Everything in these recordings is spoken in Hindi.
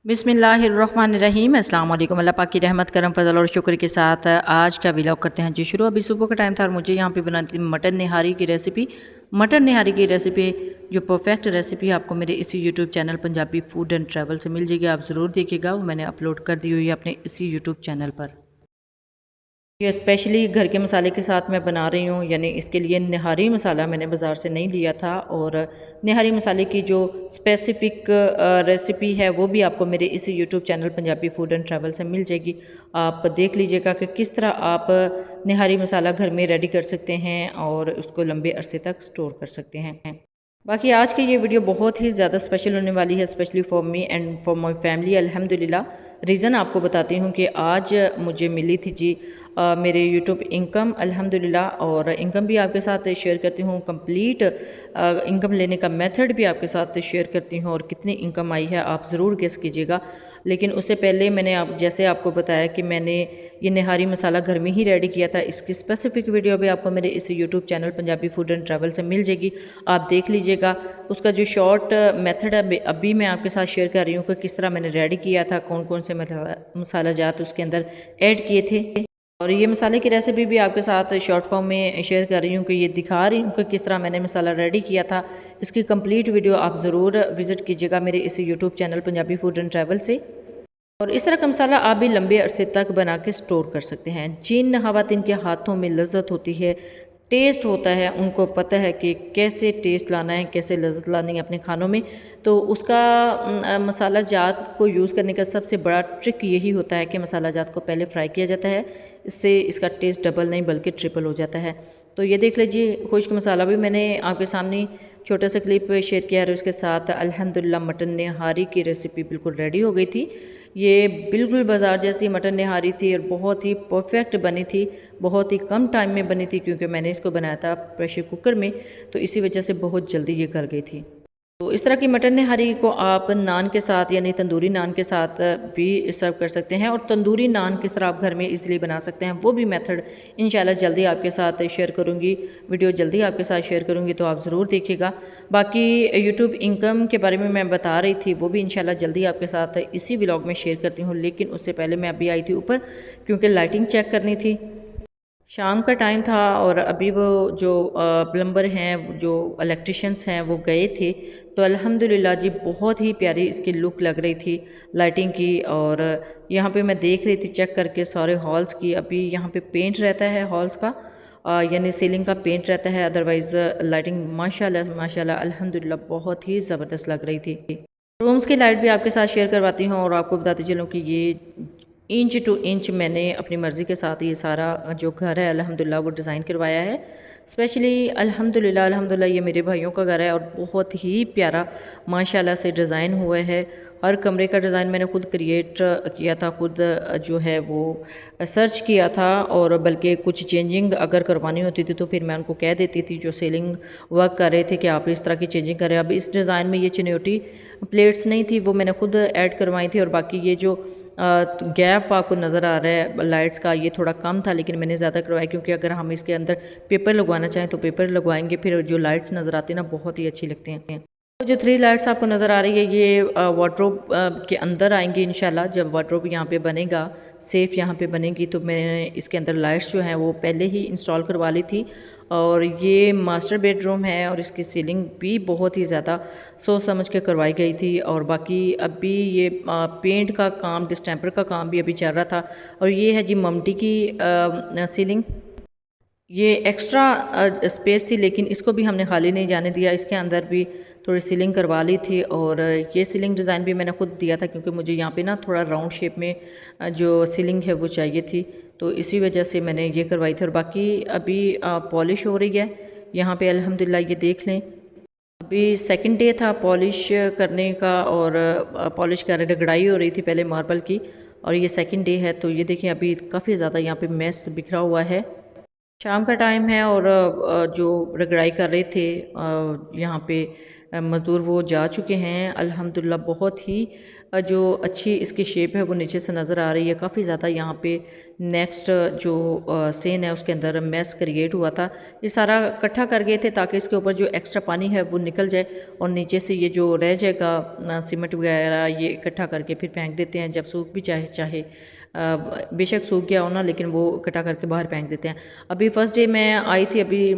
बिस्मिल्लाहिर्रहमानिर्रहीम। अस्सलाम वालेकुम। अल्लाह पाक की रहमत करम फजल और शुक्र के साथ आज का व्लॉग करते हैं जी शुरू। अभी सुबह का टाइम था और मुझे यहाँ पे बनानी थी मटन निहारी की रेसिपी। मटन निहारी की रेसिपी जो परफेक्ट रेसिपी आपको मेरे इसी YouTube channel Punjabi food and travel से मिल जाएगी। आप ज़रूर देखिएगा, वो मैंने अपलोड कर दी हुई है अपने इसी यूट्यूब चैनल पर। ये स्पेशली घर के मसाले के साथ मैं बना रही हूँ, यानी इसके लिए निहारी मसाला मैंने बाज़ार से नहीं लिया था। और निहारी मसाले की जो स्पेसिफ़िक रेसिपी है वो भी आपको मेरे इसी YouTube channel Punjabi food and travel से मिल जाएगी। आप देख लीजिएगा कि किस तरह आप निहारी मसाला घर में रेडी कर सकते हैं और उसको लंबे अरसे तक स्टोर कर सकते हैं। बाकी आज की ये वीडियो बहुत ही ज़्यादा स्पेशल होने वाली है, specially for me and for my family अल्हम्दुलिल्लाह। रीज़न आपको बताती हूँ कि आज मुझे मिली थी जी मेरे यूट्यूब इनकम अल्हम्दुलिल्लाह। और इनकम भी आपके साथ शेयर करती हूँ, कंप्लीट इनकम लेने का मेथड भी आपके साथ शेयर करती हूँ और कितनी इनकम आई है आप ज़रूर गेस कीजिएगा। लेकिन उससे पहले मैंने जैसे आपको बताया कि मैंने ये निहारी मसाला घर में ही रेडी किया था। इसकी स्पेसिफिक वीडियो भी आपको मेरे इस YouTube channel Punjabi food and travel से मिल जाएगी, आप देख लीजिएगा। उसका जो शॉर्ट मेथड है अभी मैं आपके साथ शेयर कर रही हूँ कि किस तरह मैंने रेडी किया था, कौन कौन से मसाला जात उसके अंदर ऐड किए थे। और ये मसाले की रेसिपी भी आपके साथ शॉर्ट फॉर्म में शेयर कर रही हूँ कि ये दिखा रही हूँ कि किस तरह मैंने मसाला रेडी किया था। इसकी कंप्लीट वीडियो आप ज़रूर विज़िट कीजिएगा मेरे इस YouTube channel Punjabi food and travel से। और इस तरह का मसाला आप भी लंबे अरसे तक बना के स्टोर कर सकते हैं। जिन खवातीन के हाथों में लज्जत होती है, टेस्ट होता है, उनको पता है कि कैसे टेस्ट लाना है, कैसे लज्जत लानी है अपने खानों में। तो उसका मसाला जात को यूज़ करने का सबसे बड़ा ट्रिक यही होता है कि मसाला जात को पहले फ्राई किया जाता है। इससे इसका टेस्ट डबल नहीं बल्कि ट्रिपल हो जाता है। तो ये देख लीजिए, खुश्क मसाला भी मैंने आपके सामने छोटा सा क्लिप शेयर किया है। उसके साथ अल्हम्दुलिल्लाह मटन निहारी की रेसिपी बिल्कुल रेडी हो गई थी। ये बिल्कुल बाज़ार जैसी मटन निहारी थी और बहुत ही परफेक्ट बनी थी, बहुत ही कम टाइम में बनी थी क्योंकि मैंने इसको बनाया था प्रेशर कुकर में, तो इसी वजह से बहुत जल्दी ये कर गई थी। तो इस तरह की मटन निहारी को आप नान के साथ यानी तंदूरी नान के साथ भी सर्व कर सकते हैं। और तंदूरी नान किस तरह आप घर में इजीली बना सकते हैं वो भी मेथड इंशाल्लाह जल्दी आपके साथ शेयर करूँगी, वीडियो जल्दी आपके साथ शेयर करूँगी, तो आप ज़रूर देखिएगा। बाकी यूट्यूब इनकम के बारे में मैं बता रही थी, वो भी इंशाल्लाह जल्दी आपके साथ इसी व्लॉग में शेयर करती हूँ। लेकिन उससे पहले मैं अभी आई थी ऊपर क्योंकि लाइटिंग चेक करनी थी। शाम का टाइम था और अभी वो जो प्लम्बर हैं, जो इलेक्ट्रिशियंस हैं, वो गए थे। तो अल्हम्दुलिल्लाह जी बहुत ही प्यारी इसकी लुक लग रही थी लाइटिंग की। और यहाँ पे मैं देख रही थी चेक करके सारे हॉल्स की। अभी यहाँ पे पेंट रहता है हॉल्स का, यानी सीलिंग का पेंट रहता है। अदरवाइज़ लाइटिंग माशाल्लाह माशाल्लाह अल्हम्दुलिल्लाह बहुत ही ज़बरदस्त लग रही थी। रूम्स की लाइट भी आपके साथ शेयर करवाती हूँ और आपको बताती चलूँ कि ये इंच टू इंच मैंने अपनी मर्ज़ी के साथ ये सारा जो घर है अल्हम्दुलिल्लाह वो डिज़ाइन करवाया है। स्पेशली अल्हम्दुलिल्लाह ये मेरे भाइयों का घर है और बहुत ही प्यारा माशाल्लाह से डिज़ाइन हुआ है। हर कमरे का डिज़ाइन मैंने खुद क्रिएट किया था, खुद जो है वो सर्च किया था। और बल्कि कुछ चेंजिंग अगर करवानी होती थी तो फिर मैं उनको कह देती थी जो सेलिंग वर्क कर रहे थे कि आप इस तरह की चेंजिंग करें। अब इस डिज़ाइन में ये चिन्योटी प्लेट्स नहीं थी, वो मैंने खुद ऐड करवाई थी। और बाकी ये जो गैप आपको नज़र आ रहा है लाइट्स का, ये थोड़ा कम था लेकिन मैंने ज़्यादा करवाया क्योंकि अगर हम इसके अंदर पेपर लगवाना चाहें तो पेपर लगवाएंगे, फिर जो लाइट्स नज़र आती है ना बहुत ही अच्छी लगती हैं। तो जो 3 लाइट्स आपको नज़र आ रही है ये वार्डरोब के अंदर आएंगी इंशाल्लाह। जब वार्डरोब यहाँ पे बनेगा, सेफ़ यहाँ पे बनेगी, तो मैंने इसके अंदर लाइट्स जो हैं वो पहले ही इंस्टॉल करवा ली थी। और ये मास्टर बेडरूम है और इसकी सीलिंग भी बहुत ही ज़्यादा सोच समझ के करवाई गई थी। और बाकी अभी ये पेंट का काम, डिस्टेंपर का काम भी अभी चल रहा था। और ये है जी ममटी की सीलिंग। ये एक्स्ट्रा स्पेस थी लेकिन इसको भी हमने खाली नहीं जाने दिया, इसके अंदर भी थोड़ी सीलिंग करवा ली थी। और ये सीलिंग डिज़ाइन भी मैंने खुद दिया था क्योंकि मुझे यहाँ पे ना थोड़ा राउंड शेप में जो सीलिंग है वो चाहिए थी, तो इसी वजह से मैंने ये करवाई थी। और बाकी अभी पॉलिश हो रही है यहाँ पे अल्हम्दुलिल्लाह, ये देख लें। अभी सेकंड डे था पॉलिश करने का और पॉलिश कर रगड़ाई हो रही थी पहले मार्बल की, और ये सेकंड डे है। तो ये देखिए अभी काफ़ी ज़्यादा यहाँ पे मैस बिखरा हुआ है। शाम का टाइम है और जो रगड़ाई कर रहे थे यहाँ पे मज़दूर वो जा चुके हैं अल्हम्दुलिल्लाह। बहुत ही जो अच्छी इसकी शेप है वो नीचे से नज़र आ रही है। काफ़ी ज़्यादा यहाँ पे नेक्स्ट जो सीन है उसके अंदर मैस क्रिएट हुआ था। ये सारा इकट्ठा कर गए थे ताकि इसके ऊपर जो एक्स्ट्रा पानी है वो निकल जाए और नीचे से ये जो रह जाएगा सीमेंट वगैरह ये इकट्ठा करके फिर फेंक देते हैं। जब सूख भी चाहे चाहे बेशक सूख गया हो ना, लेकिन वो इकट्ठा करके बाहर फेंक देते हैं। अभी फ़र्स्ट डे मैं आई थी, अभी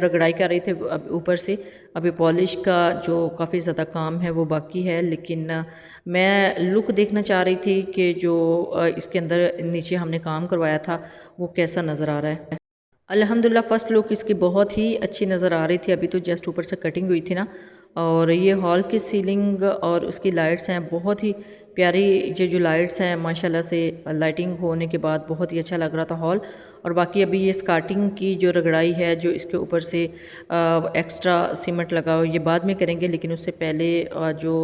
रगड़ाई कर रही थी ऊपर से। अभी पॉलिश का जो काफ़ी ज़्यादा काम है वो बाकी है, लेकिन मैं लुक देखना चाह रही थी कि जो इसके अंदर नीचे हमने काम करवाया था वो कैसा नज़र आ रहा है। अल्हम्दुलिल्लाह फ़र्स्ट लुक इसकी बहुत ही अच्छी नज़र आ रही थी। अभी तो जस्ट ऊपर से कटिंग हुई थी ना, और ये हॉल की सीलिंग और उसकी लाइट्स हैं बहुत ही प्यारी। ये जो लाइट्स हैं माशाल्लाह से लाइटिंग होने के बाद बहुत ही अच्छा लग रहा था हॉल। और बाकी अभी ये स्कार्टिंग की जो रगड़ाई है, जो इसके ऊपर से एक्स्ट्रा सीमेंट लगा हो, ये बाद में करेंगे, लेकिन उससे पहले जो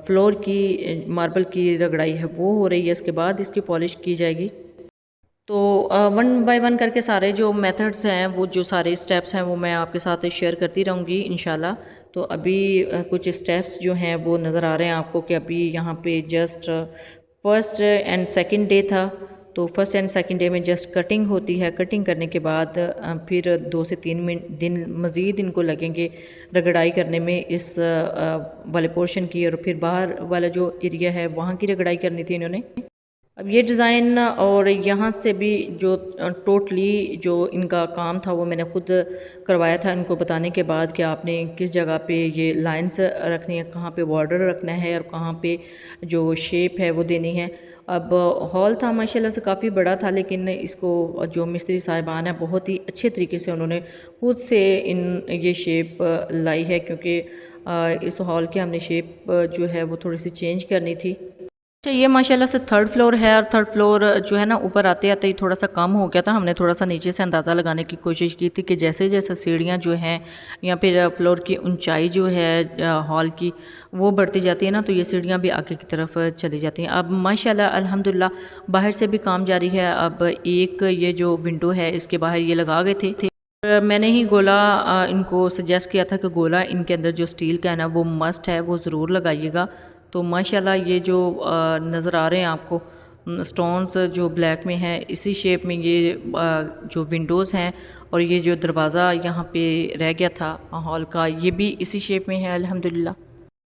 फ्लोर की मार्बल की रगड़ाई है वो हो रही है। इसके बाद इसकी पॉलिश की जाएगी। तो वन बाय वन करके सारे जो मेथड्स हैं, वो जो सारे स्टेप्स हैं वो मैं आपके साथ शेयर करती रहूँगी इंशाल्लाह। तो अभी कुछ स्टेप्स जो हैं वो नज़र आ रहे हैं आपको कि अभी यहाँ पे just first and second day था। तो फर्स्ट एंड सेकंड डे में जस्ट कटिंग होती है। कटिंग करने के बाद फिर 2 से 3 दिन मज़ीद इनको लगेंगे रगड़ाई करने में इस वाले पोर्शन की, और फिर बाहर वाला जो एरिया है वहाँ की रगड़ाई करनी थी इन्होंने। अब ये डिज़ाइन और यहाँ से भी जो टोटली जो इनका काम था वो मैंने खुद करवाया था, इनको बताने के बाद कि आपने किस जगह पे ये लाइंस रखनी है, कहाँ पे बॉर्डर रखना है और कहाँ पे जो शेप है वो देनी है। अब हॉल था माशाल्लाह से काफ़ी बड़ा था, लेकिन इसको जो मिस्त्री साहिबान है बहुत ही अच्छे तरीके से उन्होंने खुद से ये शेप लाई है, क्योंकि इस हॉल की हमने शेप जो है वो थोड़ी सी चेंज करनी थी। अच्छा, ये माशाल्लाह से थर्ड फ्लोर है, और थर्ड फ्लोर जो है ना ऊपर आते आते ही थोड़ा सा कम हो गया था। हमने थोड़ा सा नीचे से अंदाज़ा लगाने की कोशिश की थी कि जैसे जैसे सीढ़ियाँ जो हैं या फिर फ्लोर की ऊंचाई जो है हॉल की वो बढ़ती जाती है ना, तो ये सीढ़ियाँ भी आगे की तरफ चली जाती हैं। अब माशाल्लाह अल्हम्दुलिल्लाह बाहर से भी काम जारी है। अब एक ये जो विंडो है इसके बाहर ये लगा गए थे। मैंने ही गोला इनको सजेस्ट किया था कि गोला इनके अंदर जो स्टील का है ना वो मस्ट है, वो ज़रूर लगाइएगा। तो माशाल्लाह ये जो नज़र आ रहे हैं आपको स्टोन्स जो ब्लैक में है, इसी शेप में ये जो विंडोज़ हैं और ये जो दरवाज़ा यहाँ पे रह गया था हॉल का, ये भी इसी शेप में है अल्हम्दुलिल्लाह।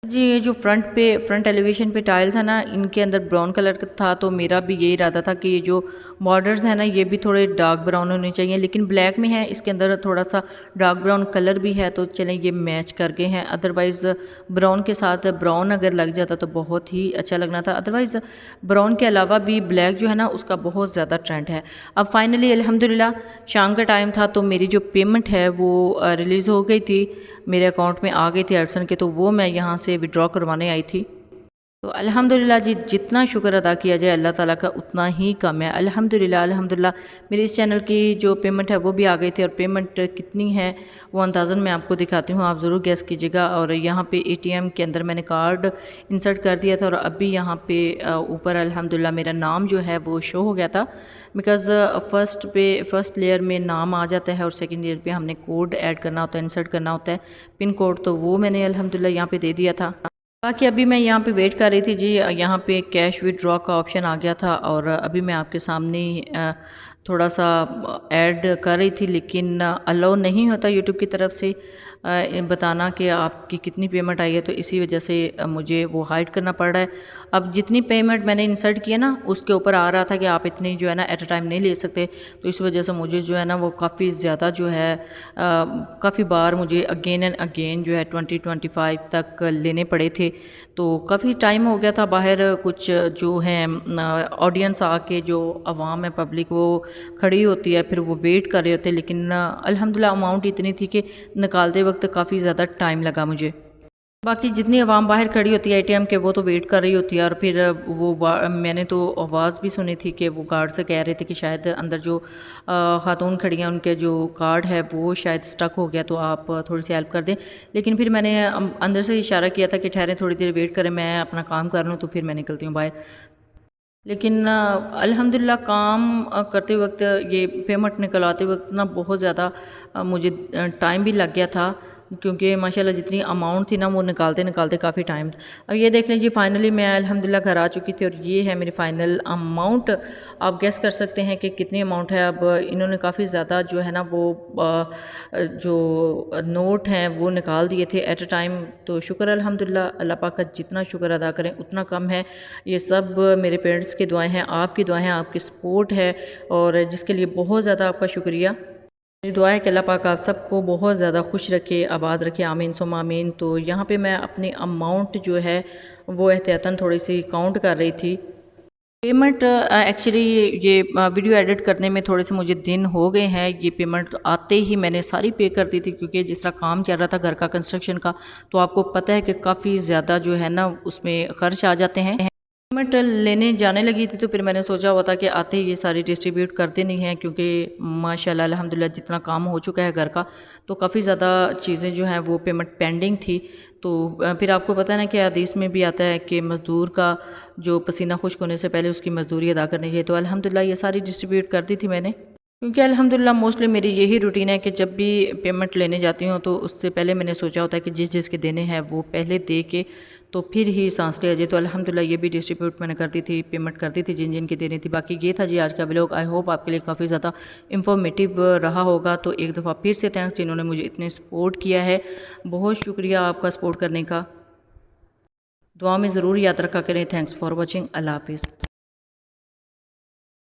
जी, ये जो फ्रंट एलिवेशन पे टाइल्स है ना, इनके अंदर ब्राउन कलर का था, तो मेरा भी यही इरादा था कि ये जो बॉर्डर्स है ना ये भी थोड़े डार्क ब्राउन होने चाहिए, लेकिन ब्लैक में है, इसके अंदर थोड़ा सा डार्क ब्राउन कलर भी है, तो चलें ये मैच कर गए हैं। अदरवाइज़ ब्राउन के साथ ब्राउन अगर लग जाता तो बहुत ही अच्छा लगना था। अदरवाइज़ ब्राउन के अलावा भी ब्लैक जो है ना उसका बहुत ज़्यादा ट्रेंड है। अब फाइनली अल्हम्दुलिल्लाह शाम का टाइम था, तो मेरी जो पेमेंट है वो रिलीज़ हो गई थी, मेरे अकाउंट में आ गई थी एडसन के, तो वो मैं यहाँ से विड्रॉ करवाने आई थी। तो अल्हम्दुलिल्लाह जी, जितना शुक्र अदा किया जाए अल्लाह ताला का उतना ही कम है। अल्हम्दुलिल्लाह अल्हम्दुलिल्लाह मेरे इस चैनल की जो पेमेंट है वो भी आ गई थी, और पेमेंट कितनी है वो अंदाज़न मैं आपको दिखाती हूँ, आप ज़रूर गैस कीजिएगा। और यहाँ पे एटीएम के अंदर मैंने कार्ड इंसर्ट कर दिया था, और अभी यहाँ पे ऊपर अल्हम्दुलिल्लाह मेरा नाम जो है वो शो हो गया था। बिकॉज़ फर्स्ट लेयर में नाम आ जाता है, और सेकेंड लेयर पे हमने कोड ऐड करना होता है, इंसर्ट करना होता है पिन कोड, तो वो मैंने अल्हम्दुलिल्लाह यहाँ पे दे दिया था। बाकी अभी मैं यहाँ पे वेट कर रही थी जी, यहाँ पे कैश विड्रॉ का ऑप्शन आ गया था, और अभी मैं आपके सामने थोड़ा सा ऐड कर रही थी, लेकिन अलाउ नहीं होता यूट्यूब की तरफ से बताना कि आपकी कितनी पेमेंट आई है, तो इसी वजह से मुझे वो हाइड करना पड़ रहा है। अब जितनी पेमेंट मैंने इंसर्ट की है ना उसके ऊपर आ रहा था कि आप इतनी जो है ना एट अ टाइम नहीं ले सकते, तो इस वजह से मुझे जो है ना वो काफ़ी ज़्यादा जो है काफ़ी बार मुझे अगेन एंड अगेन जो है 20-25 तक लेने पड़े थे। तो काफ़ी टाइम हो गया था, बाहर कुछ जो हैं ऑडियंस आके जो आवाम है पब्लिक वो खड़ी होती है, फिर वो वेट कर रहे होते, लेकिन अल्हम्दुलिल्लाह अमाउंट इतनी थी कि निकालते वक्त काफ़ी ज़्यादा टाइम लगा मुझे। बाकी जितनी आवाम बाहर खड़ी होती है एटीएम के, वो तो वेट कर रही होती है, और फिर मैंने तो आवाज़ भी सुनी थी कि वो गार्ड से कह रहे थे कि शायद अंदर जो खातून खड़ी हैं उनके जो कार्ड है वो शायद स्टक हो गया, तो आप थोड़ी सी हेल्प कर दें। लेकिन फिर मैंने अंदर से इशारा किया था कि ठहरें, थोड़ी देर वेट करें, मैं अपना काम कर लूँ, तो फिर मैं निकलती हूँ बाहर। लेकिन अल्हम्दुलिल्लाह काम करते वक्त ये पेमेंट निकलवाते वक्त ना बहुत ज़्यादा मुझे टाइम भी लग गया था। क्योंकि माशाल्लाह जितनी अमाउंट थी ना वो निकालते निकालते काफ़ी टाइम था। अब ये देख लीजिए फाइनली मैं अल्हम्दुलिल्लाह घर आ चुकी थी और ये है मेरी फ़ाइनल अमाउंट। आप गेस कर सकते हैं कि कितनी अमाउंट है। अब इन्होंने काफ़ी ज़्यादा जो है ना वो जो नोट हैं वो निकाल दिए थे एट अ टाइम। तो शुक्र अल्हम्दुलिल्लाह, अल्लाह पाक का जितना शुक्र अदा करें उतना कम है। ये सब मेरे पेरेंट्स की दुआएं हैं, आपकी दुआएं हैं, आपकी सपोर्ट है और जिसके लिए बहुत ज़्यादा आपका शुक्रिया। मेरी दुआ है कि अल्लाह पाक आप सबको बहुत ज़्यादा खुश रखे, आबाद रखे, आमीन सुम्मा आमीन। तो यहाँ पे मैं अपनी अमाउंट जो है वो एहतियातन थोड़ी सी काउंट कर रही थी। पेमेंट एक्चुअली ये वीडियो एडिट करने में थोड़े से मुझे दिन हो गए हैं। ये पेमेंट आते ही मैंने सारी पे कर दी थी, क्योंकि जिस तरह काम चल रहा था घर का कंस्ट्रक्शन का, तो आपको पता है कि काफ़ी ज़्यादा जो है ना उसमें खर्च आ जाते हैं। पेमेंट लेने जाने लगी थी तो फिर मैंने सोचा हुआ था कि आते ही ये सारी डिस्ट्रीब्यूट कर देनी है, क्योंकि माशाल्लाह अल्हम्दुलिल्लाह जितना काम हो चुका है घर का, तो काफ़ी ज़्यादा चीज़ें जो हैं वो पेमेंट पेंडिंग थी। तो फिर आपको पता है ना कि हदीस में भी आता है कि मज़दूर का जो पसीना खुश्क होने से पहले उसकी मज़दूरी अदा करनी चाहिए। तो अल्हम्दुलिल्लाह ये सारी डिस्ट्रीब्यूट कर दी थी मैंने, क्योंकि अल्हम्दुलिल्लाह मोस्टली मेरी यही रूटीन है कि जब भी पेमेंट लेने जाती हूँ तो उससे पहले मैंने सोचा होता है कि जिस जिसके देने हैं वो पहले दे के तो फिर ही सांस लिया जाए। तो अल्हम्दुलिल्लाह ये भी डिस्ट्रीब्यूट मैंने कर दी थी, पेमेंट कर दी थी जिन जिन की देनी थी। बाकी ये था जी आज का व्लॉग। आई होप आपके लिए काफ़ी ज़्यादा इन्फॉर्मेटिव रहा होगा। तो एक दफ़ा फिर से थैंक्स जिन्होंने मुझे इतने सपोर्ट किया है, बहुत शुक्रिया आपका सपोर्ट करने का। दुआ में ज़रूर याद रखा करें। Thanks for watching. अल्लाह हाफिज़।